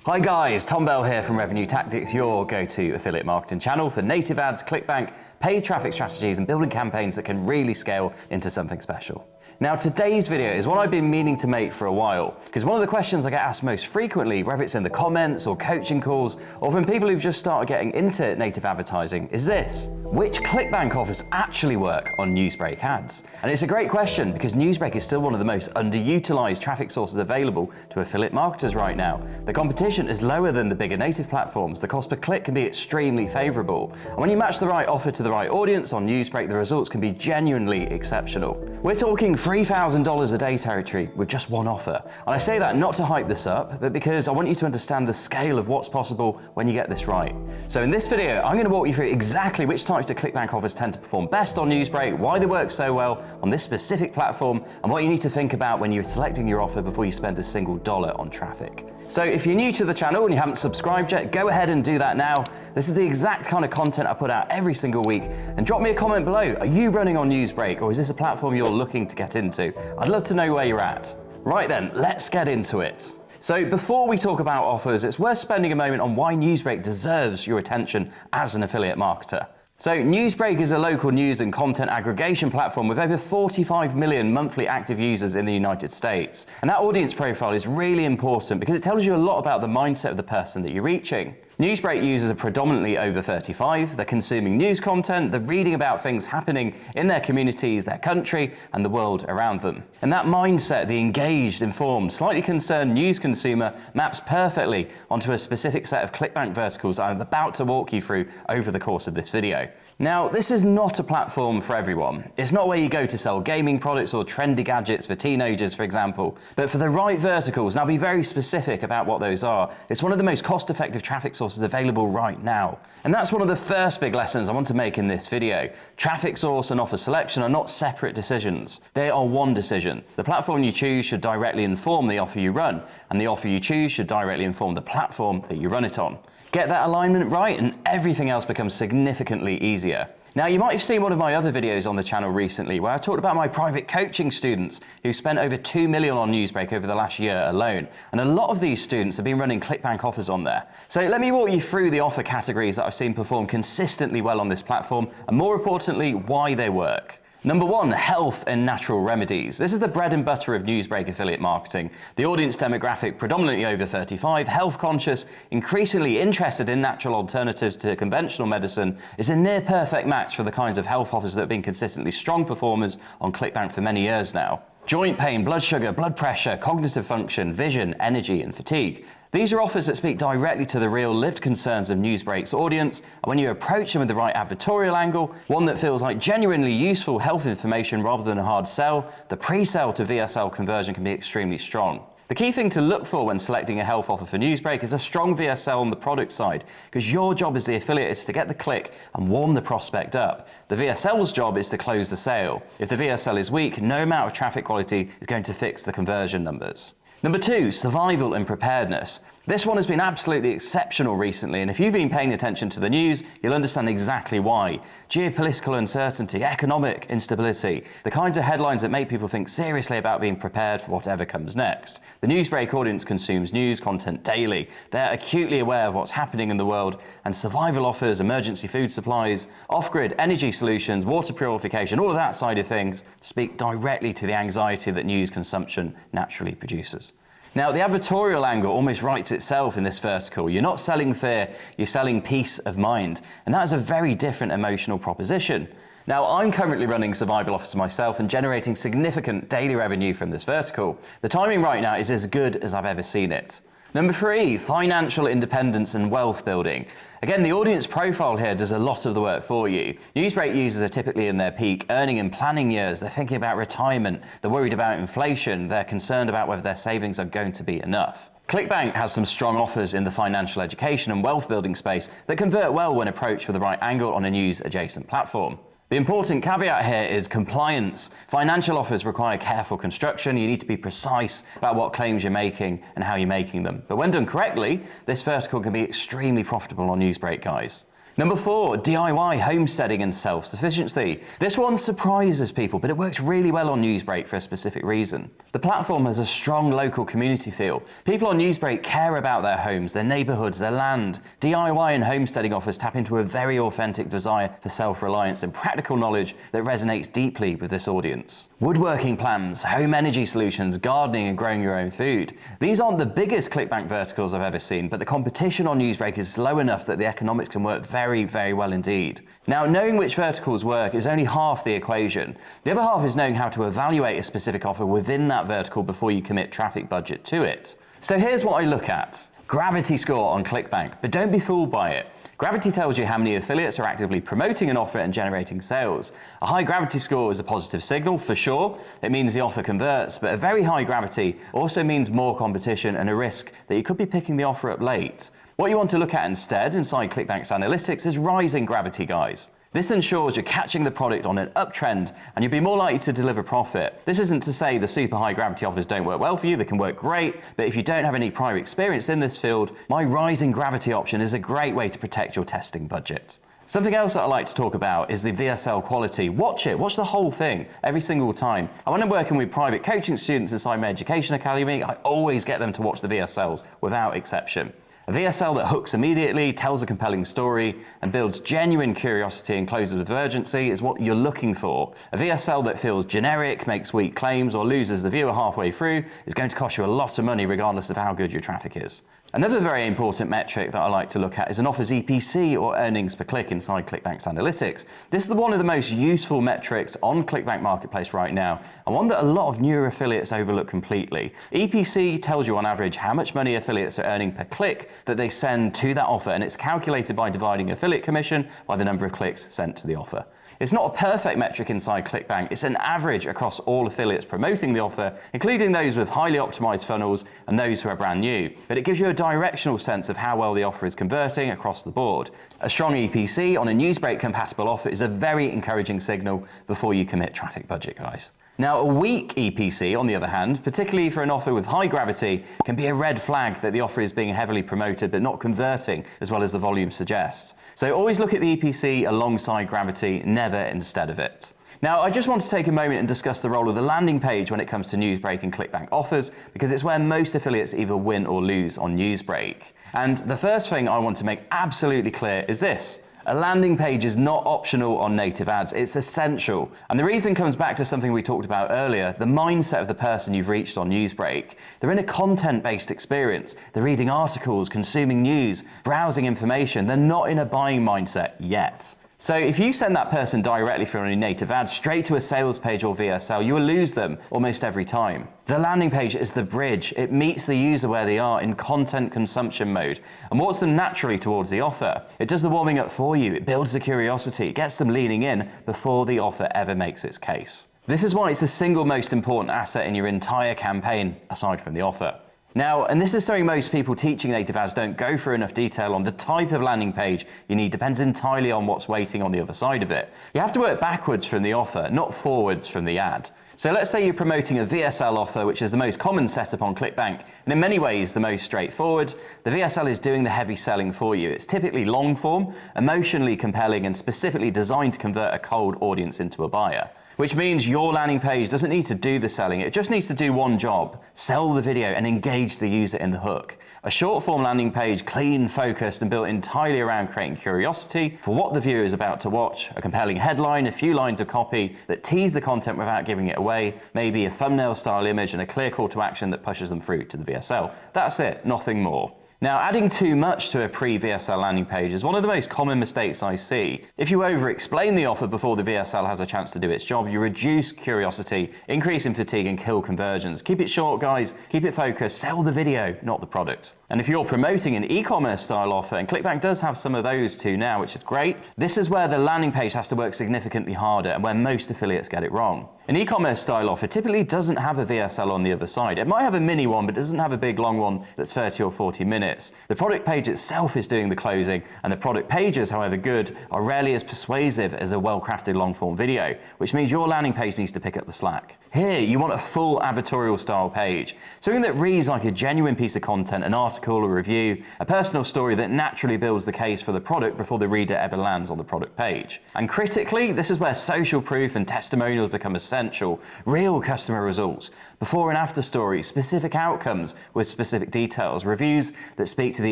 Hi guys, Tom Bell here from Revenue Tactics, your go-to affiliate marketing channel for native ads, ClickBank, paid traffic strategies and building campaigns that can really scale into something special. Now today's video is one I've been meaning to make for a while, because one of the questions I get asked most frequently, whether it's in the comments or coaching calls, or from people who've just started getting into native advertising, is this: which ClickBank offers actually work on Newsbreak ads? And it's a great question because Newsbreak is still one of the most underutilized traffic sources available to affiliate marketers right now. The competition is lower than the bigger native platforms, the cost per click can be extremely favorable, and when you match the right offer to the right audience on Newsbreak, the results can be genuinely exceptional. We're talking $3,000 a day territory with just one offer. And I say that not to hype this up, but because I want you to understand the scale of what's possible when you get this right. So in this video, I'm going to walk you through exactly which types of ClickBank offers tend to perform best on Newsbreak, why they work so well on this specific platform, and what you need to think about when you're selecting your offer before you spend a single dollar on traffic. So if you're new to the channel and you haven't subscribed yet, go ahead and do that now. This is the exact kind of content I put out every single week. And drop me a comment below. Are you running on Newsbreak, or is this a platform you're looking to get into? I'd love to know where you're at. Right then, let's get into it. So before we talk about offers, it's worth spending a moment on why Newsbreak deserves your attention as an affiliate marketer. So Newsbreak is a local news and content aggregation platform with over 45 million monthly active users in the United States. And that audience profile is really important because it tells you a lot about the mindset of the person that you're reaching. Newsbreak users are predominantly over 35, they're consuming news content, they're reading about things happening in their communities, their country, and the world around them. And that mindset, the engaged, informed, slightly concerned news consumer, maps perfectly onto a specific set of ClickBank verticals that I'm about to walk you through over the course of this video. Now, this is not a platform for everyone. It's not where you go to sell gaming products or trendy gadgets for teenagers, for example. But for the right verticals, and I'll be very specific about what those are, it's one of the most cost-effective traffic sources available right now. And that's one of the first big lessons I want to make in this video. Traffic source and offer selection are not separate decisions. They are one decision. The platform you choose should directly inform the offer you run, and the offer you choose should directly inform the platform that you run it on. Get that alignment right and everything else becomes significantly easier. Now, you might have seen one of my other videos on the channel recently where I talked about my private coaching students who spent over 2 million on Newsbreak over the last year alone. And a lot of these students have been running ClickBank offers on there. So let me walk you through the offer categories that I've seen perform consistently well on this platform, and more importantly, why they work. Number one, health and natural remedies. This is the bread and butter of Newsbreak affiliate marketing. The audience demographic, predominantly over 35, health conscious, increasingly interested in natural alternatives to conventional medicine, is a near perfect match for the kinds of health offers that have been consistently strong performers on ClickBank for many years now. Joint pain, blood sugar, blood pressure, cognitive function, vision, energy, and fatigue. These are offers that speak directly to the real lived concerns of Newsbreak's audience, and when you approach them with the right advertorial angle, one that feels like genuinely useful health information rather than a hard sell, the pre-sale to VSL conversion can be extremely strong. The key thing to look for when selecting a health offer for Newsbreak is a strong VSL on the product side, because your job as the affiliate is to get the click and warm the prospect up. The VSL's job is to close the sale. If the VSL is weak, no amount of traffic quality is going to fix the conversion numbers. Number two, survival and preparedness. This one has been absolutely exceptional recently, and if you've been paying attention to the news, you'll understand exactly why. Geopolitical uncertainty, economic instability, the kinds of headlines that make people think seriously about being prepared for whatever comes next. The Newsbreak audience consumes news content daily. They're acutely aware of what's happening in the world, and survival offers, emergency food supplies, off-grid energy solutions, water purification, all of that side of things speak directly to the anxiety that news consumption naturally produces. Now, the advertorial angle almost writes itself in this vertical. You're not selling fear, you're selling peace of mind. And that is a very different emotional proposition. Now, I'm currently running survival offers myself and generating significant daily revenue from this vertical. The timing right now is as good as I've ever seen it. Number three, financial independence and wealth building. Again, the audience profile here does a lot of the work for you. Newsbreak users are typically in their peak earning and planning years. They're thinking about retirement. They're worried about inflation. They're concerned about whether their savings are going to be enough. ClickBank has some strong offers in the financial education and wealth building space that convert well when approached with the right angle on a news adjacent platform. The important caveat here is compliance. Financial offers require careful construction. You need to be precise about what claims you're making and how you're making them. But when done correctly, this vertical can be extremely profitable on Newsbreak, guys. Number 4, DIY homesteading and self-sufficiency. This one surprises people, but it works really well on Newsbreak for a specific reason. The platform has a strong local community feel. People on Newsbreak care about their homes, their neighbourhoods, their land. DIY and homesteading offers tap into a very authentic desire for self-reliance and practical knowledge that resonates deeply with this audience. Woodworking plans, home energy solutions, gardening and growing your own food. These aren't the biggest ClickBank verticals I've ever seen, but the competition on Newsbreak is low enough that the economics can work very, very well indeed. Now, knowing which verticals work is only half the equation. The other half is knowing how to evaluate a specific offer within that vertical before you commit traffic budget to it. So here's what I look at. Gravity score on ClickBank, but don't be fooled by it. Gravity tells you how many affiliates are actively promoting an offer and generating sales. A high gravity score is a positive signal, for sure. It means the offer converts, but a very high gravity also means more competition and a risk that you could be picking the offer up late. What you want to look at instead inside ClickBank's analytics is rising gravity, guys. This ensures you're catching the product on an uptrend and you'll be more likely to deliver profit. This isn't to say the super high gravity offers don't work well for you, they can work great, but if you don't have any prior experience in this field, my rising gravity option is a great way to protect your testing budget. Something else that I like to talk about is the VSL quality. Watch it, watch the whole thing every single time. And when I'm working with private coaching students inside my education academy, I always get them to watch the VSLs without exception. A VSL that hooks immediately, tells a compelling story, and builds genuine curiosity and closes with urgency is what you're looking for. A VSL that feels generic, makes weak claims, or loses the viewer halfway through is going to cost you a lot of money regardless of how good your traffic is. Another very important metric that I like to look at is an offer's EPC, or earnings per click, inside ClickBank's analytics. This is one of the most useful metrics on ClickBank Marketplace right now, and one that a lot of newer affiliates overlook completely. EPC tells you on average how much money affiliates are earning per click that they send to that offer, and it's calculated by dividing affiliate commission by the number of clicks sent to the offer. It's not a perfect metric inside ClickBank, it's an average across all affiliates promoting the offer, including those with highly optimized funnels and those who are brand new. But it gives you a directional sense of how well the offer is converting across the board. A strong EPC on a Newsbreak compatible offer is a very encouraging signal before you commit traffic budget, guys. Now, a weak EPC, on the other hand, particularly for an offer with high gravity, can be a red flag that the offer is being heavily promoted but not converting as well as the volume suggests. So always look at the EPC alongside gravity, never instead of it. Now, I just want to take a moment and discuss the role of the landing page when it comes to Newsbreak and ClickBank offers, because it's where most affiliates either win or lose on Newsbreak. And the first thing I want to make absolutely clear is this. A landing page is not optional on native ads, it's essential. And the reason comes back to something we talked about earlier, the mindset of the person you've reached on Newsbreak. They're in a content-based experience. They're reading articles, consuming news, browsing information. They're not in a buying mindset yet. So if you send that person directly from a native ad straight to a sales page or VSL, you will lose them almost every time. The landing page is the bridge. It meets the user where they are in content consumption mode and walks them naturally towards the offer. It does the warming up for you. It builds the curiosity. It gets them leaning in before the offer ever makes its case. This is why it's the single most important asset in your entire campaign, aside from the offer. Now, and this is something most people teaching native ads don't go through enough detail on, the type of landing page you need depends entirely on what's waiting on the other side of it. You have to work backwards from the offer, not forwards from the ad. So let's say you're promoting a VSL offer, which is the most common setup on ClickBank, and in many ways the most straightforward. The VSL is doing the heavy selling for you. It's typically long form, emotionally compelling, and specifically designed to convert a cold audience into a buyer. Which means your landing page doesn't need to do the selling, it just needs to do one job: sell the video and engage the user in the hook. A short form landing page, clean, focused, and built entirely around creating curiosity for what the viewer is about to watch, a compelling headline, a few lines of copy that tease the content without giving it away, maybe a thumbnail style image and a clear call to action that pushes them through to the VSL. That's it, nothing more. Now, adding too much to a pre-VSL landing page is one of the most common mistakes I see. If you over-explain the offer before the VSL has a chance to do its job, you reduce curiosity, increase in fatigue, and kill conversions. Keep it short, guys. Keep it focused. Sell the video, not the product. And if you're promoting an e-commerce style offer, and ClickBank does have some of those too now, which is great, this is where the landing page has to work significantly harder and where most affiliates get it wrong. An e-commerce style offer typically doesn't have a VSL on the other side. It might have a mini one, but doesn't have a big long one that's 30 or 40 minutes. The product page itself is doing the closing, and the product pages, however good, are rarely as persuasive as a well-crafted long-form video, which means your landing page needs to pick up the slack. Here, you want a full advertorial style page, something that reads like a genuine piece of content, an article or review, a personal story that naturally builds the case for the product before the reader ever lands on the product page. And critically, this is where social proof and testimonials become essential, real customer results, before and after stories, specific outcomes with specific details, reviews that speak to the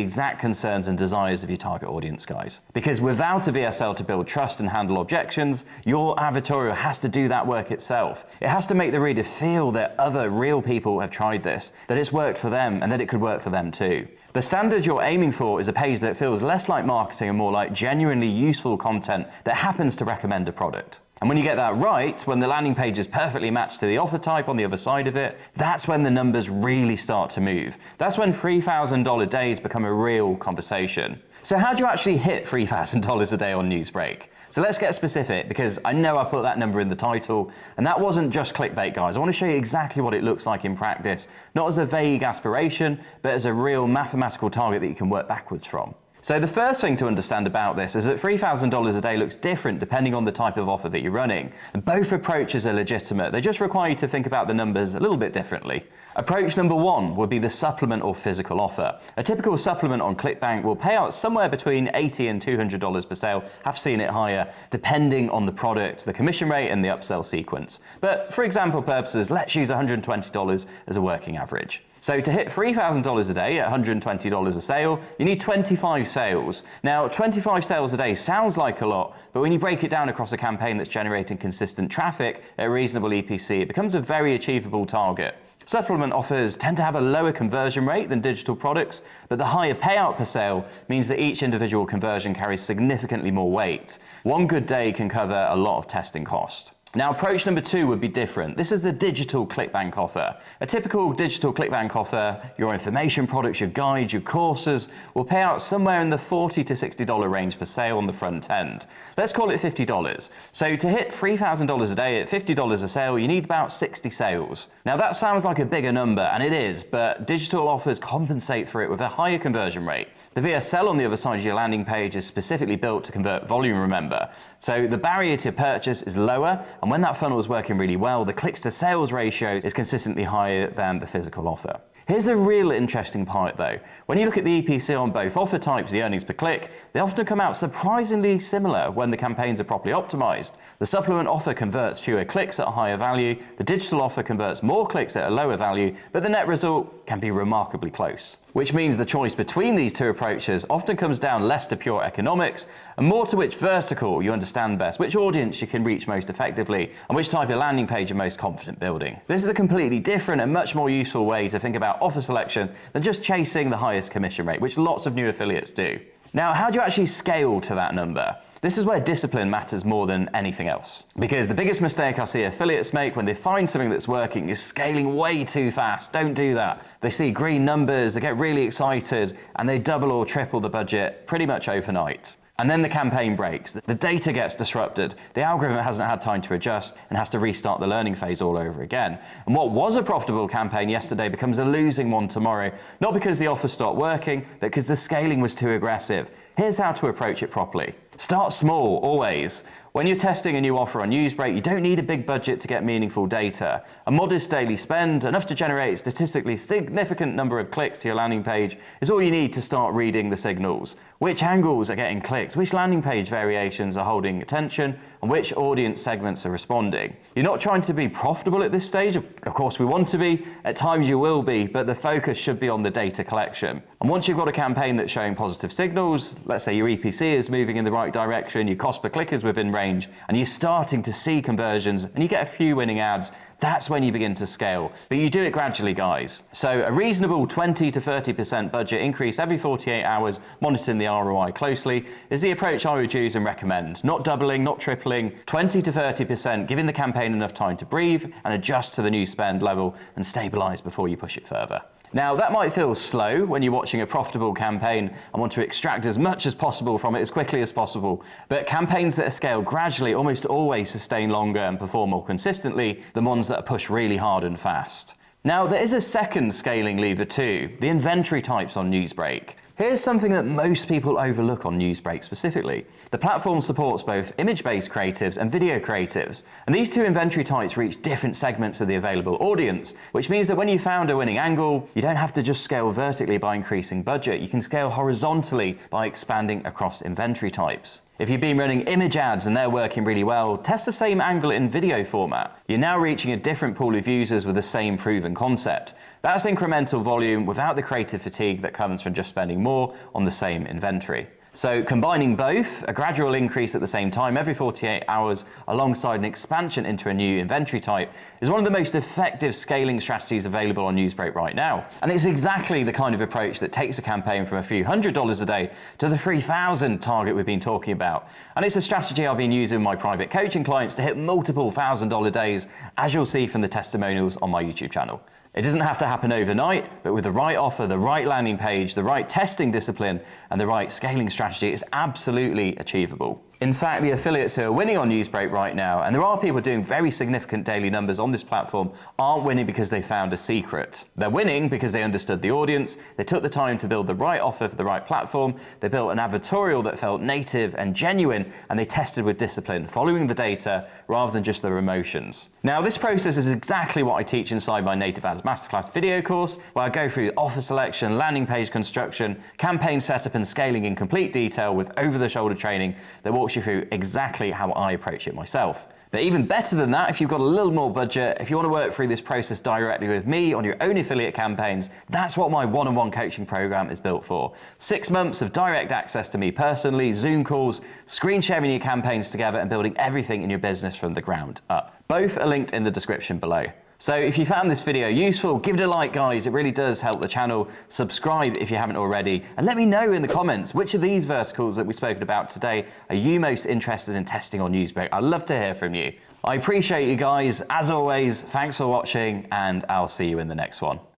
exact concerns and desires of your target audience, guys. Because without a VSL to build trust and handle objections, your advertorial has to do that work itself. It has to make the reader feel that other real people have tried this, that it's worked for them and that it could work for them too. The standard you're aiming for is a page that feels less like marketing and more like genuinely useful content that happens to recommend a product. And when you get that right, when the landing page is perfectly matched to the offer type on the other side of it, that's when the numbers really start to move. That's when $3,000 days become a real conversation. So how do you actually hit $3,000 a day on Newsbreak? So let's get specific, because I know I put that number in the title, and that wasn't just clickbait, guys. I want to show you exactly what it looks like in practice, not as a vague aspiration, but as a real mathematical target that you can work backwards from. So the first thing to understand about this is that $3,000 a day looks different depending on the type of offer that you're running. And both approaches are legitimate. They just require you to think about the numbers a little bit differently. Approach number one would be the supplement or physical offer. A typical supplement on ClickBank will pay out somewhere between $80 and $200 per sale. I've seen it higher, depending on the product, the commission rate, and the upsell sequence. But for example purposes, let's use $120 as a working average. So to hit $3,000 a day at $120 a sale, you need 25 sales. Now, 25 sales a day sounds like a lot, but when you break it down across a campaign that's generating consistent traffic at a reasonable EPC, it becomes a very achievable target. Supplement offers tend to have a lower conversion rate than digital products, but the higher payout per sale means that each individual conversion carries significantly more weight. One good day can cover a lot of testing cost. Now, approach number two would be different. This is the digital ClickBank offer. A typical digital ClickBank offer, your information products, your guides, your courses, will pay out somewhere in the $40 to $60 range per sale on the front end. Let's call it $50. So to hit $3,000 a day at $50 a sale, you need about 60 sales. Now that sounds like a bigger number, and it is, but digital offers compensate for it with a higher conversion rate. The VSL on the other side of your landing page is specifically built to convert volume, remember. So the barrier to purchase is lower, and when that funnel is working really well, the clicks to sales ratio is consistently higher than the physical offer. Here's a real interesting part though. When you look at the EPC on both offer types, the earnings per click, they often come out surprisingly similar when the campaigns are properly optimized. The supplement offer converts fewer clicks at a higher value, the digital offer converts more clicks at a lower value, but the net result can be remarkably close. Which means the choice between these two approaches often comes down less to pure economics and more to which vertical you understand best, which audience you can reach most effectively, and which type of landing page you're most confident building. This is a completely different and much more useful way to think about offer selection than just chasing the highest commission rate, which lots of new affiliates do. Now, how do you actually scale to that number? This is where discipline matters more than anything else. Because the biggest mistake I see affiliates make when they find something that's working is scaling way too fast. Don't do that. They see green numbers, they get really excited, and they double or triple the budget pretty much overnight. And then the campaign breaks, the data gets disrupted, the algorithm hasn't had time to adjust and has to restart the learning phase all over again. And what was a profitable campaign yesterday becomes a losing one tomorrow, not because the offer stopped working, but because the scaling was too aggressive. Here's how to approach it properly. Start small, always. When you're testing a new offer on Newsbreak, you don't need a big budget to get meaningful data. A modest daily spend, enough to generate a statistically significant number of clicks to your landing page, is all you need to start reading the signals. Which angles are getting clicks, which landing page variations are holding attention, and which audience segments are responding. You're not trying to be profitable at this stage. Of course we want to be, at times you will be, but the focus should be on the data collection. And once you've got a campaign that's showing positive signals, let's say your EPC is moving in the right direction, your cost per click is within range, and you're starting to see conversions, and you get a few winning ads, that's when you begin to scale. But you do it gradually, guys. So a reasonable 20 to 30% budget increase every 48 hours, monitoring the ROI closely, is the approach I would use and recommend. Not doubling, not tripling, 20 to 30%, giving the campaign enough time to breathe and adjust to the new spend level and stabilize before you push it further. Now, that might feel slow when you're watching a profitable campaign and want to extract as much as possible from it as quickly as possible, but campaigns that are scaled gradually almost always sustain longer and perform more consistently than ones that are pushed really hard and fast. Now, there is a second scaling lever too, the inventory types on Newsbreak. Here's something that most people overlook on Newsbreak specifically. The platform supports both image-based creatives and video creatives, and these two inventory types reach different segments of the available audience, which means that when you found a winning angle, you don't have to just scale vertically by increasing budget, you can scale horizontally by expanding across inventory types. If you've been running image ads and they're working really well, test the same angle in video format. You're now reaching a different pool of users with the same proven concept. That's incremental volume without the creative fatigue that comes from just spending more on the same inventory. So combining both, a gradual increase at the same time every 48 hours alongside an expansion into a new inventory type is one of the most effective scaling strategies available on Newsbreak right now. And it's exactly the kind of approach that takes a campaign from a few $100s a day to the 3,000 target we've been talking about. And it's a strategy I've been using with my private coaching clients to hit multiple $1,000 days, as you'll see from the testimonials on my YouTube channel. It doesn't have to happen overnight, but with the right offer, the right landing page, the right testing discipline, and the right scaling strategy, it's absolutely achievable. In fact, the affiliates who are winning on Newsbreak right now, and there are people doing very significant daily numbers on this platform, aren't winning because they found a secret. They're winning because they understood the audience, they took the time to build the right offer for the right platform, they built an advertorial that felt native and genuine, and they tested with discipline, following the data rather than just their emotions. Now, this process is exactly what I teach inside my Native Ads Masterclass video course, where I go through offer selection, landing page construction, campaign setup and scaling in complete detail with over-the-shoulder training that walks you through exactly how I approach it myself. But even better than that, if you've got a little more budget, if you want to work through this process directly with me on your own affiliate campaigns, that's what my one-on-one coaching program is built for. 6 months of direct access to me personally, Zoom calls, screen sharing your campaigns together and building everything in your business from the ground up. Both are linked in the description below. So if you found this video useful, give it a like, guys. It really does help the channel. Subscribe if you haven't already, and let me know in the comments which of these verticals that we've spoken about today are you most interested in testing on Newsbreak. I'd love to hear from you. I appreciate you guys. As always, thanks for watching, and I'll see you in the next one.